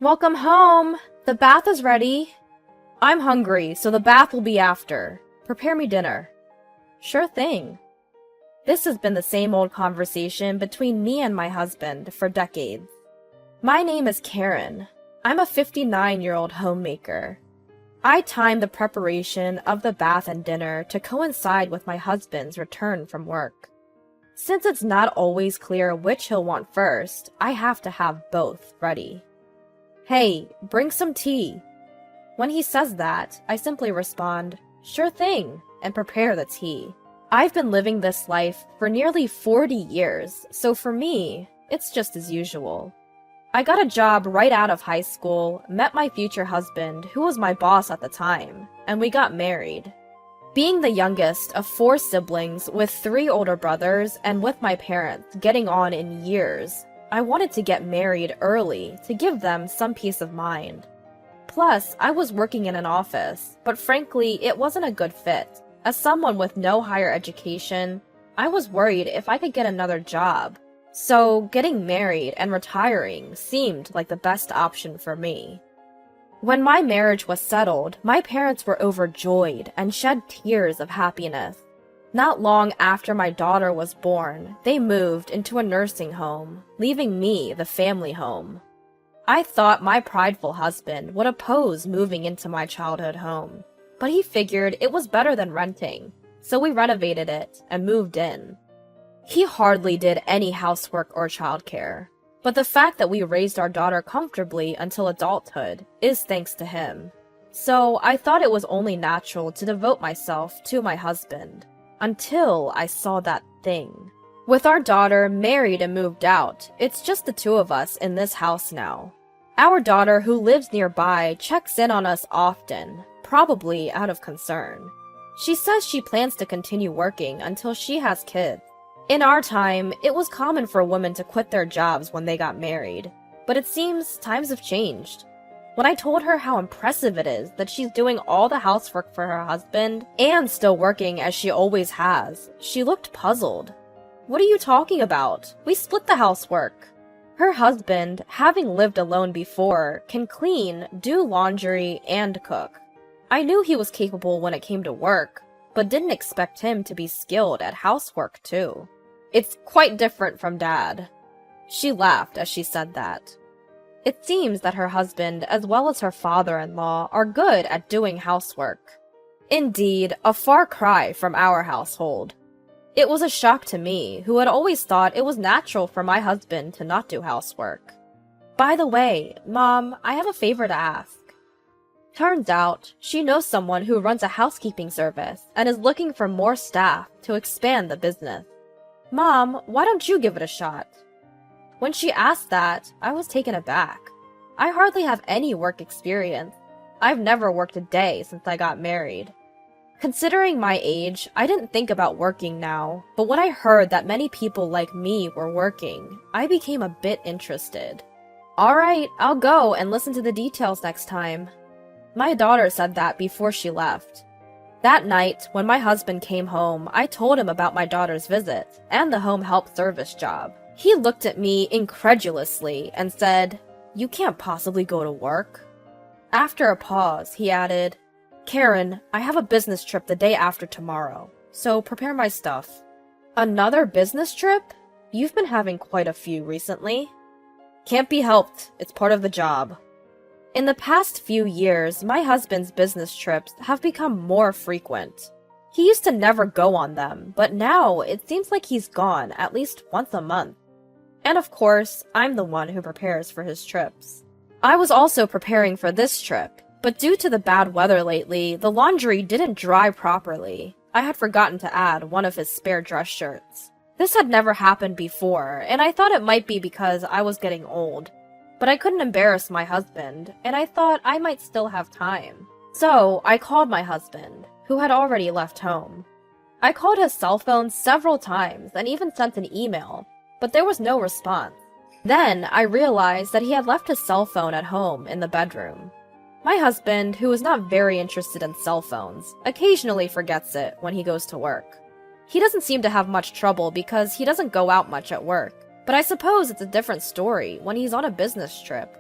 Welcome home! The bath is ready. I'm hungry, so the bath will be after. Prepare me dinner. Sure thing. This has been the same old conversation between me and my husband for decades. My name is Karen. I'm a 59-year-old homemaker. I time the preparation of the bath and dinner to coincide with my husband's return from work. Since it's not always clear which he'll want first, I have to have both ready. Hey, bring some tea. When he says that, I simply respond, sure thing, and prepare the tea. I've been living this life for nearly 40 years, so for me, it's just as usual. I got a job right out of high school, met my future husband, who was my boss at the time, and we got married. Being the youngest of 4 siblings with 3 older brothers and with my parents getting on in years, I wanted to get married early to give them some peace of mind. Plus, I was working in an office, but frankly, it wasn't a good fit. As someone with no higher education, I was worried if I could get another job. So, getting married and retiring seemed like the best option for me. When my marriage was settled, my parents were overjoyed and shed tears of happiness. Not long after my daughter was born, they moved into a nursing home, leaving me the family home. I thought my prideful husband would oppose moving into my childhood home, but he figured it was better than renting, so we renovated it and moved in. He hardly did any housework or childcare, but the fact that we raised our daughter comfortably until adulthood is thanks to him. So I thought it was only natural to devote myself to my husband, until I saw that thing. With our daughter married and moved out, it's just the 2 of us in this house now. Our daughter, who lives nearby, checks in on us often, probably out of concern. She says she plans to continue working until she has kids. In our time, it was common for women to quit their jobs when they got married, but it seems times have changed. When I told her how impressive it is that she's doing all the housework for her husband and still working as she always has, she looked puzzled. What are you talking about? We split the housework. Her husband, having lived alone before, can clean, do laundry, and cook. I knew he was capable when it came to work, but didn't expect him to be skilled at housework too. It's quite different from Dad. She laughed as she said that. It seems that her husband, as well as her father-in-law, are good at doing housework. Indeed, a far cry from our household. It was a shock to me, who had always thought it was natural for my husband to not do housework. By the way, Mom, I have a favor to ask. Turns out, she knows someone who runs a housekeeping service and is looking for more staff to expand the business. Mom, why don't you give it a shot? When she asked that, I was taken aback. I hardly have any work experience. I've never worked a day since I got married. Considering my age, I didn't think about working now, but when I heard that many people like me were working, I became a bit interested. Alright, I'll go and listen to the details next time. My daughter said that before she left. That night, when my husband came home, I told him about my daughter's visit and the home help service job. He looked at me incredulously and said, "You can't possibly go to work." After a pause, he added, "Karen, I have a business trip the day after tomorrow, so prepare my stuff." Another business trip? You've been having quite a few recently. Can't be helped, it's part of the job. In the past few years, my husband's business trips have become more frequent. He used to never go on them, but now it seems like he's gone at least once a month. And of course, I'm the one who prepares for his trips. I was also preparing for this trip, but due to the bad weather lately, the laundry didn't dry properly. I had forgotten to add one of his spare dress shirts. This had never happened before, and I thought it might be because I was getting old. But I couldn't embarrass my husband, and I thought I might still have time. So, I called my husband, who had already left home. I called his cell phone several times and even sent an email, but there was no response. Then, I realized that he had left his cell phone at home in the bedroom. My husband, who is not very interested in cell phones, occasionally forgets it when he goes to work. He doesn't seem to have much trouble because he doesn't go out much at work, but I suppose it's a different story when he's on a business trip.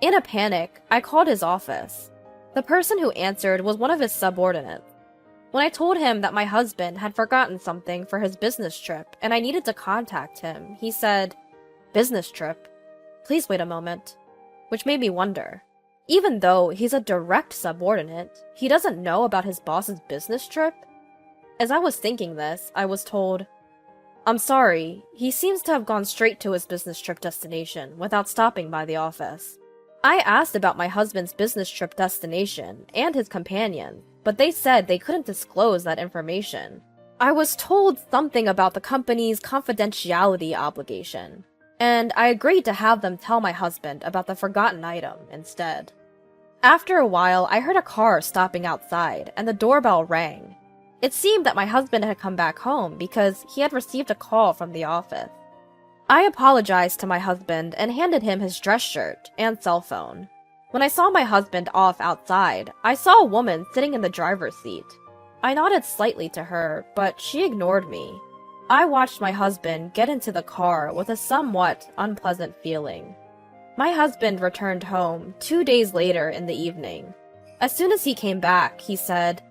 In a panic, I called his office. The person who answered was one of his subordinates. When I told him that my husband had forgotten something for his business trip and I needed to contact him, he said, "Business trip? Please wait a moment," which made me wonder. Even though he's a direct subordinate, he doesn't know about his boss's business trip? As I was thinking this, I was told, "I'm sorry, he seems to have gone straight to his business trip destination without stopping by the office." I asked about my husband's business trip destination and his companion, but they said they couldn't disclose that information. I was told something about the company's confidentiality obligation, and I agreed to have them tell my husband about the forgotten item instead. After a while, I heard a car stopping outside, and the doorbell rang. It seemed that my husband had come back home because he had received a call from the office. I apologized to my husband and handed him his dress shirt and cell phone. When I saw my husband off outside, I saw a woman sitting in the driver's seat. I nodded slightly to her, but she ignored me. I watched my husband get into the car with a somewhat unpleasant feeling. My husband returned home 2 days later in the evening. As soon as he came back, he said,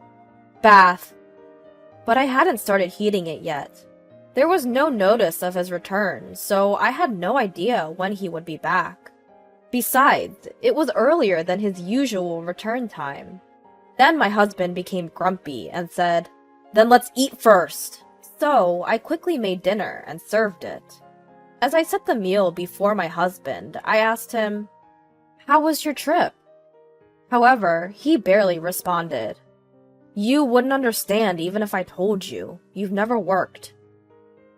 "Bath." But I hadn't started heating it yet. There was no notice of his return, so I had no idea when he would be back. Besides, it was earlier than his usual return time. Then my husband became grumpy and said, "Then let's eat first." So I quickly made dinner and served it. As I set the meal before my husband, I asked him, "How was your trip?" However, he barely responded. "You wouldn't understand even if I told you. You've never worked."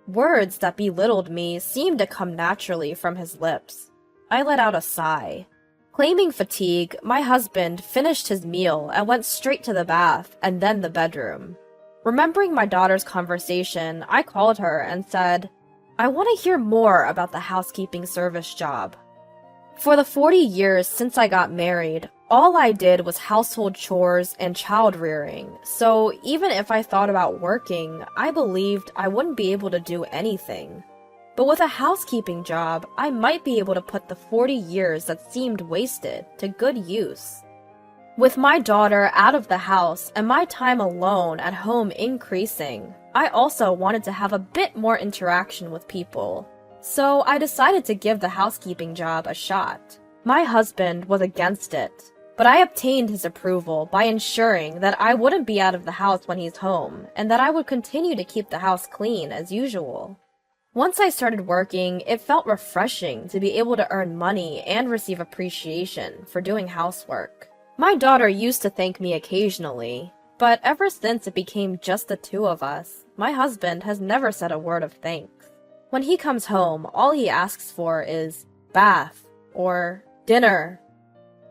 Words that belittled me seemed to come naturally from his lips. I let out a sigh. Claiming fatigue, my husband finished his meal and went straight to the bath and then the bedroom. Remembering my daughter's conversation, I called her and said, "I want to hear more about the housekeeping service job." For the 40 years since I got married, all I did was household chores and child rearing, so even if I thought about working, I believed I wouldn't be able to do anything. But with a housekeeping job, I might be able to put the 40 years that seemed wasted to good use. With my daughter out of the house and my time alone at home increasing, I also wanted to have a bit more interaction with people. So I decided to give the housekeeping job a shot. My husband was against it, but I obtained his approval by ensuring that I wouldn't be out of the house when he's home, and that I would continue to keep the house clean as usual. Once I started working, it felt refreshing to be able to earn money and receive appreciation for doing housework. My daughter used to thank me occasionally, but ever since it became just the two of us, my husband has never said a word of thanks. When he comes home, all he asks for is bath or dinner.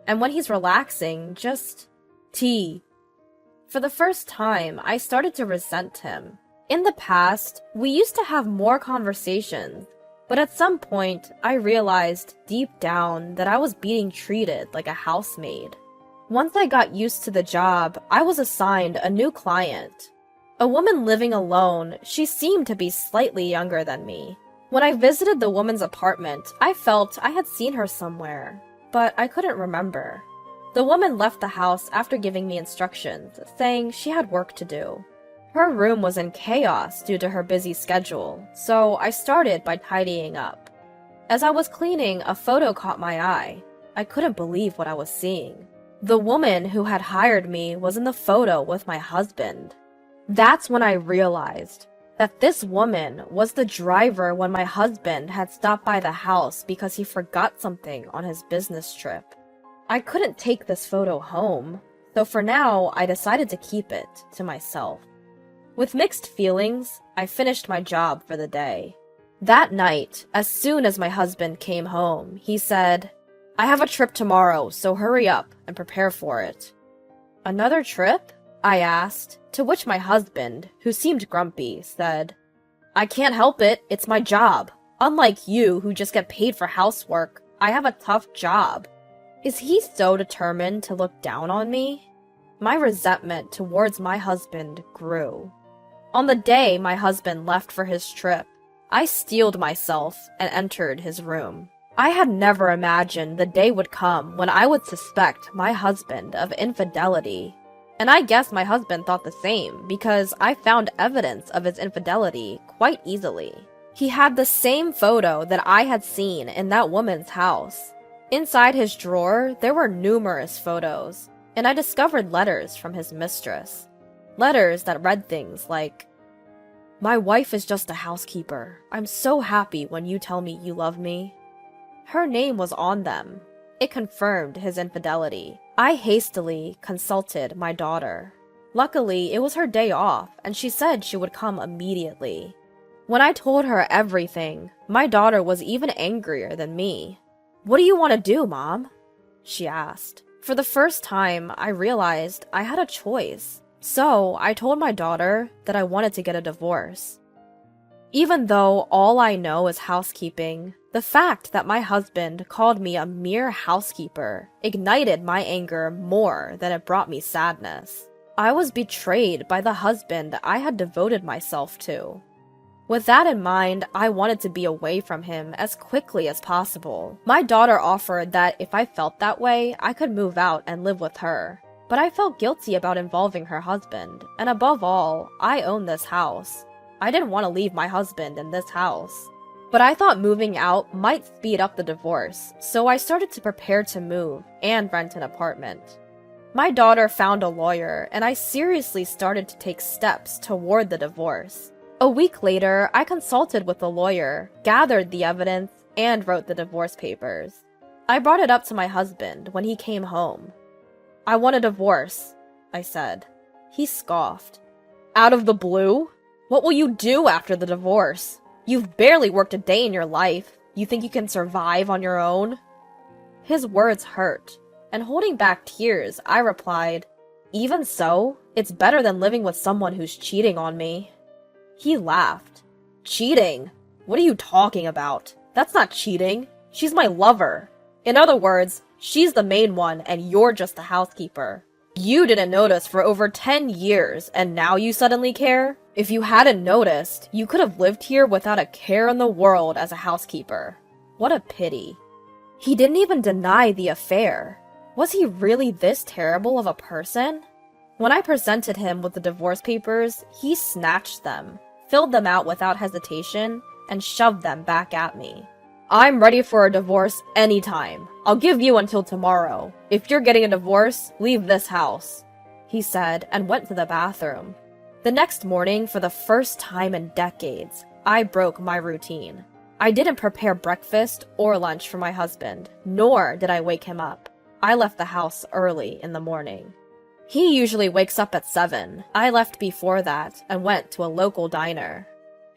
And when he's relaxing, just tea. For the first time, I started to resent him. In the past, we used to have more conversations, but at some point, I realized deep down that I was being treated like a housemaid. Once I got used to the job, I was assigned a new client. A woman living alone, she seemed to be slightly younger than me. When I visited the woman's apartment, I felt I had seen her somewhere, but I couldn't remember. The woman left the house after giving me instructions, saying she had work to do. Her room was in chaos due to her busy schedule, so I started by tidying up. As I was cleaning, a photo caught my eye. I couldn't believe what I was seeing. The woman who had hired me was in the photo with my husband. That's when I realized that this woman was the driver when my husband had stopped by the house because he forgot something on his business trip. I couldn't take this photo home, so for now I decided to keep it to myself. With mixed feelings, I finished my job for the day. That night, as soon as my husband came home, he said, "I have a trip tomorrow, so hurry up and prepare for it." "Another trip?" I asked, to which my husband, who seemed grumpy, said, "I can't help it, it's my job. Unlike you, who just get paid for housework, I have a tough job." Is he so determined to look down on me? My resentment towards my husband grew. On the day my husband left for his trip, I steeled myself and entered his room. I had never imagined the day would come when I would suspect my husband of infidelity. And I guess my husband thought the same, because I found evidence of his infidelity quite easily. He had the same photo that I had seen in that woman's house. Inside his drawer, there were numerous photos, and I discovered letters from his mistress. Letters that read things like, "My wife is just a housekeeper. I'm so happy when you tell me you love me." Her name was on them. It confirmed his infidelity. I hastily consulted my daughter. Luckily, it was her day off, and she said she would come immediately. When I told her everything, my daughter was even angrier than me. "What do you want to do, Mom?" she asked. For the first time, I realized I had a choice. So, I told my daughter that I wanted to get a divorce. Even though all I know is housekeeping, the fact that my husband called me a mere housekeeper ignited my anger more than it brought me sadness. I was betrayed by the husband I had devoted myself to. With that in mind, I wanted to be away from him as quickly as possible. My daughter offered that if I felt that way, I could move out and live with her. But I felt guilty about involving her husband, and above all, I own this house. I didn't want to leave my husband in this house. But I thought moving out might speed up the divorce, so I started to prepare to move and rent an apartment. My daughter found a lawyer, and I seriously started to take steps toward the divorce. A week later, I consulted with the lawyer, gathered the evidence, and wrote the divorce papers. I brought it up to my husband when he came home. "I want a divorce," I said. He scoffed. "Out of the blue? What will you do after the divorce? You've barely worked a day in your life. You think you can survive on your own?" His words hurt, and holding back tears, I replied, "Even so, it's better than living with someone who's cheating on me." He laughed. "Cheating? What are you talking about? That's not cheating. She's my lover. In other words, she's the main one and you're just the housekeeper. You didn't notice for over 10 years and now you suddenly care? If you hadn't noticed, you could have lived here without a care in the world as a housekeeper. What a pity." He didn't even deny the affair. Was he really this terrible of a person? When I presented him with the divorce papers, he snatched them, filled them out without hesitation, and shoved them back at me. "I'm ready for a divorce anytime. I'll give you until tomorrow. If you're getting a divorce, leave this house," he said and went to the bathroom. The next morning, for the first time in decades, I broke my routine. I didn't prepare breakfast or lunch for my husband, nor did I wake him up. I left the house early in the morning. He usually wakes up at 7. I left before that and went to a local diner.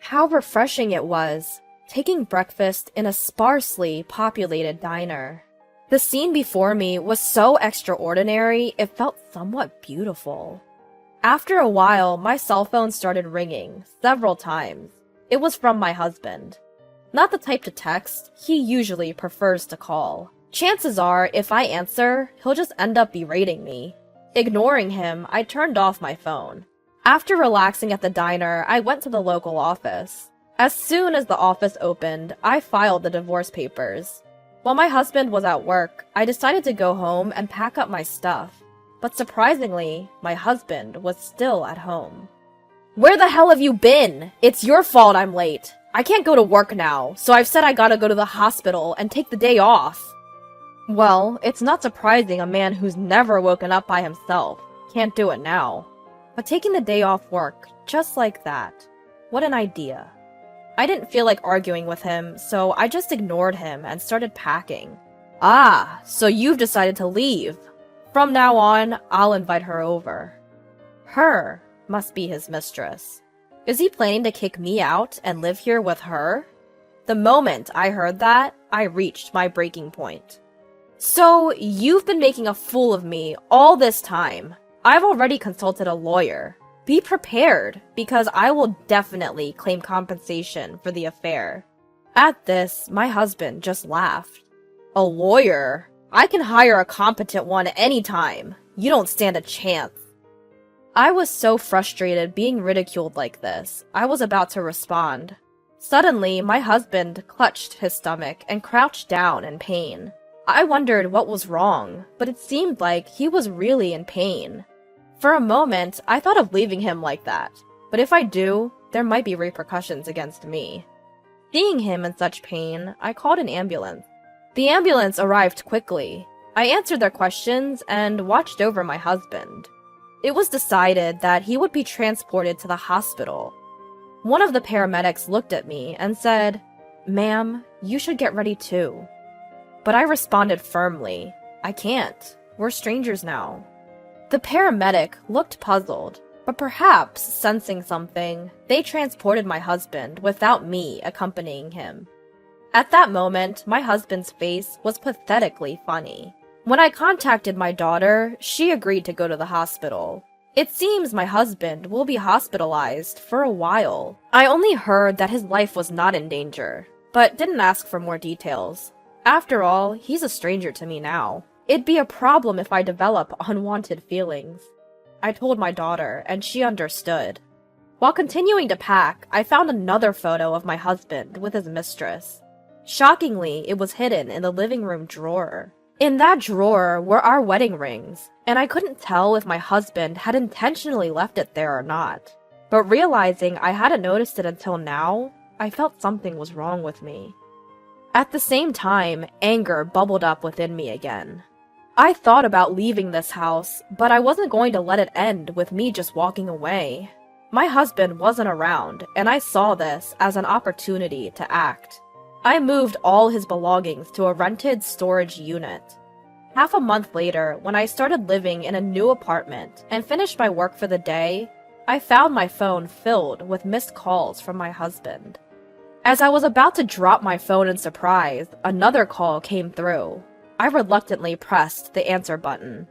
How refreshing it was, taking breakfast in a sparsely populated diner. The scene before me was so extraordinary, it felt somewhat beautiful. After a while, my cell phone started ringing several times. It was from my husband. Not the type to text, he usually prefers to call. Chances are, if I answer, he'll just end up berating me. Ignoring him, I turned off my phone. After relaxing at the diner, I went to the local office. As soon as the office opened, I filed the divorce papers. While my husband was at work, I decided to go home and pack up my stuff. But surprisingly, my husband was still at home. "Where the hell have you been? It's your fault I'm late. I can't go to work now, so I've said I gotta go to the hospital and take the day off." Well, it's not surprising a man who's never woken up by himself can't do it now. But taking the day off work, just like that, what an idea. I didn't feel like arguing with him, so I just ignored him and started packing. "Ah, so you've decided to leave. From now on, I'll invite her over." Her must be his mistress. Is he planning to kick me out and live here with her? The moment I heard that, I reached my breaking point. "So, you've been making a fool of me all this time. I've already consulted a lawyer. Be prepared, because I will definitely claim compensation for the affair." At this, my husband just laughed. "A lawyer? I can hire a competent one anytime. You don't stand a chance." I was so frustrated being ridiculed like this, I was about to respond. Suddenly, my husband clutched his stomach and crouched down in pain. I wondered what was wrong, but it seemed like he was really in pain. For a moment, I thought of leaving him like that, but if I do, there might be repercussions against me. Seeing him in such pain, I called an ambulance. The ambulance arrived quickly. I answered their questions and watched over my husband. It was decided that he would be transported to the hospital. One of the paramedics looked at me and said, "Ma'am, you should get ready too." But I responded firmly, "I can't. We're strangers now." The paramedic looked puzzled, but perhaps sensing something, they transported my husband without me accompanying him. At that moment, my husband's face was pathetically funny. When I contacted my daughter, she agreed to go to the hospital. It seems my husband will be hospitalized for a while. I only heard that his life was not in danger, but didn't ask for more details. After all, he's a stranger to me now. It'd be a problem if I develop unwanted feelings. I told my daughter, and she understood. While continuing to pack, I found another photo of my husband with his mistress. Shockingly, it was hidden in the living room drawer. In that drawer were our wedding rings, and I couldn't tell if my husband had intentionally left it there or not. But realizing I hadn't noticed it until now, I felt something was wrong with me. At the same time, anger bubbled up within me again. I thought about leaving this house, but I wasn't going to let it end with me just walking away. My husband wasn't around, and I saw this as an opportunity to act. I moved all his belongings to a rented storage unit. Half a month later, when I started living in a new apartment and finished my work for the day, I found my phone filled with missed calls from my husband. As I was about to drop my phone in surprise, another call came through. I reluctantly pressed the answer button.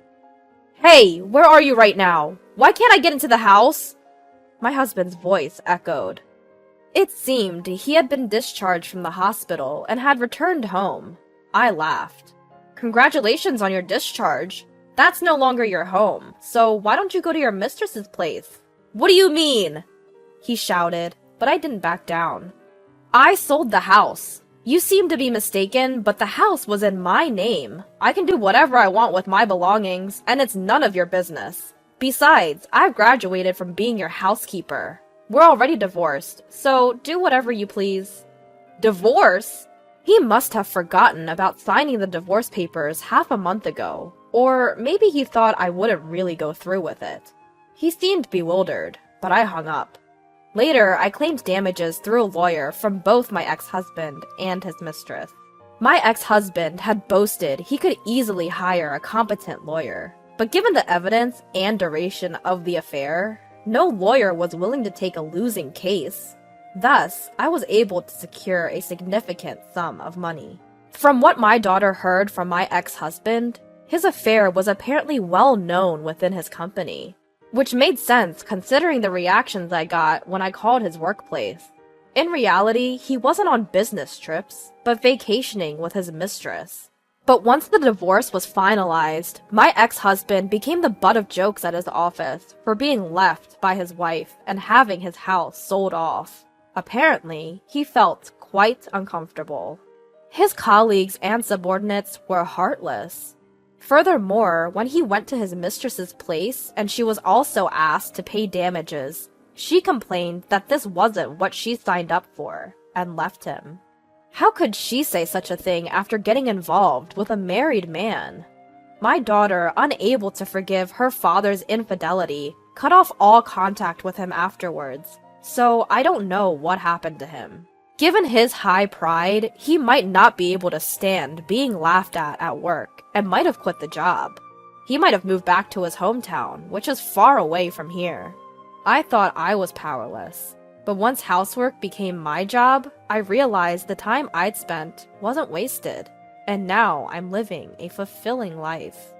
"Hey, where are you right now? Why can't I get into the house?" My husband's voice echoed. It seemed he had been discharged from the hospital and had returned home. I laughed. "Congratulations on your discharge. That's no longer your home, so why don't you go to your mistress's place?" "What do you mean?" he shouted, but I didn't back down. "I sold the house. You seem to be mistaken, but the house was in my name. I can do whatever I want with my belongings, and it's none of your business. Besides, I've graduated from being your housekeeper. We're already divorced, so do whatever you please." Divorce? He must have forgotten about signing the divorce papers half a month ago, or maybe he thought I wouldn't really go through with it. He seemed bewildered, but I hung up. Later, I claimed damages through a lawyer from both my ex-husband and his mistress. My ex-husband had boasted he could easily hire a competent lawyer, but given the evidence and duration of the affair, no lawyer was willing to take a losing case. Thus, I was able to secure a significant sum of money. From what my daughter heard from my ex-husband, his affair was apparently well known within his company, which made sense considering the reactions I got when I called his workplace. In reality, he wasn't on business trips, but vacationing with his mistress. But once the divorce was finalized, my ex-husband became the butt of jokes at his office for being left by his wife and having his house sold off. Apparently, he felt quite uncomfortable. His colleagues and subordinates were heartless. Furthermore, when he went to his mistress's place and she was also asked to pay damages, she complained that this wasn't what she signed up for and left him. How could she say such a thing after getting involved with a married man? My daughter, unable to forgive her father's infidelity, cut off all contact with him afterwards, so I don't know what happened to him. Given his high pride, he might not be able to stand being laughed at work and might have quit the job. He might have moved back to his hometown, which is far away from here. I thought I was powerless. But once housework became my job, I realized the time I'd spent wasn't wasted, and now I'm living a fulfilling life.